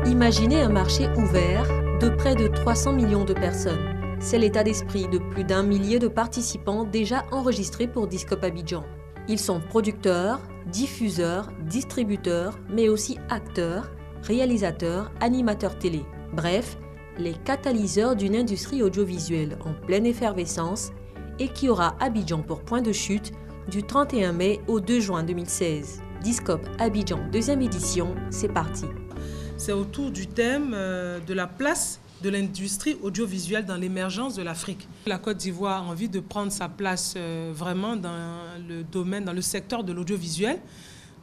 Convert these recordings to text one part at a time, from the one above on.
Imaginez un marché ouvert de près de 300 millions de personnes. C'est l'état d'esprit de plus d'1 millier de participants déjà enregistrés pour Discope Abidjan. Ils sont producteurs, diffuseurs, distributeurs, mais aussi acteurs, réalisateurs, animateurs télé. Bref, les catalyseurs d'une industrie audiovisuelle en pleine effervescence et qui aura Abidjan pour point de chute du 31 mai au 2 juin 2016. Discope Abidjan, deuxième édition, c'est parti. C'est autour du thème de la place de l'industrie audiovisuelle dans l'émergence de l'Afrique. La Côte d'Ivoire a envie de prendre sa place vraiment dans le domaine, dans le secteur de l'audiovisuel,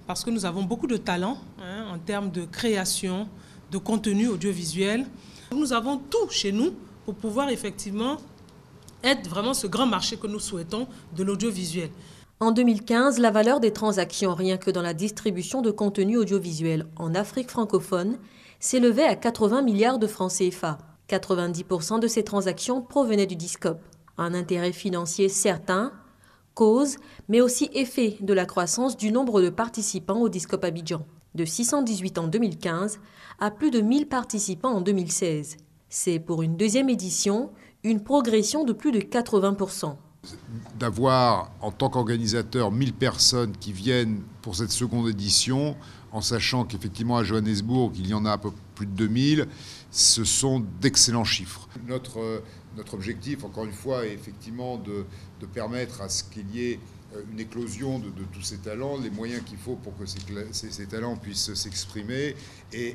parce que nous avons beaucoup de talent en termes de création, de contenu audiovisuel. Nous avons tout chez nous pour pouvoir effectivement être vraiment ce grand marché que nous souhaitons de l'audiovisuel. En 2015, la valeur des transactions rien que dans la distribution de contenu audiovisuel en Afrique francophone s'élevait à 80 milliards de francs CFA. 90% de ces transactions provenaient du Discope. Un intérêt financier certain, cause, mais aussi effet de la croissance du nombre de participants au Discope Abidjan, de 618 en 2015 à plus de 1000 participants en 2016. C'est pour une deuxième édition une progression de plus de 80%. D'avoir en tant qu'organisateur 1000 personnes qui viennent pour cette seconde édition, en sachant qu'effectivement à Johannesburg il y en a un peu plus de 2000, ce sont d'excellents chiffres. Notre objectif, encore une fois, est effectivement de permettre à ce qu'il y ait une éclosion de tous ces talents, les moyens qu'il faut pour que ces talents puissent s'exprimer et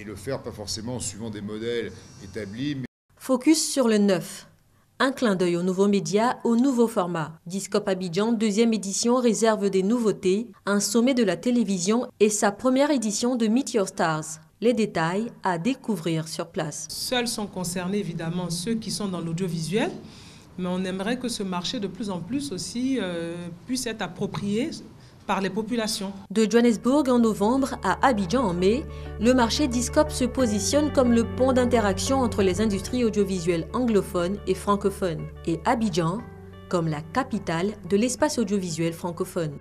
le faire pas forcément en suivant des modèles établis. Mais... Focus sur le neuf. Un clin d'œil aux nouveaux médias, au nouveau format. Discope Abidjan, deuxième édition, réserve des nouveautés, un sommet de la télévision et sa première édition de Meet Your Stars. Les détails à découvrir sur place. Seuls sont concernés évidemment ceux qui sont dans l'audiovisuel, mais on aimerait que ce marché de plus en plus aussi puisse être approprié par les populations. De Johannesburg en novembre à Abidjan en mai, le marché Discope se positionne comme le pont d'interaction entre les industries audiovisuelles anglophones et francophones, et Abidjan comme la capitale de l'espace audiovisuel francophone.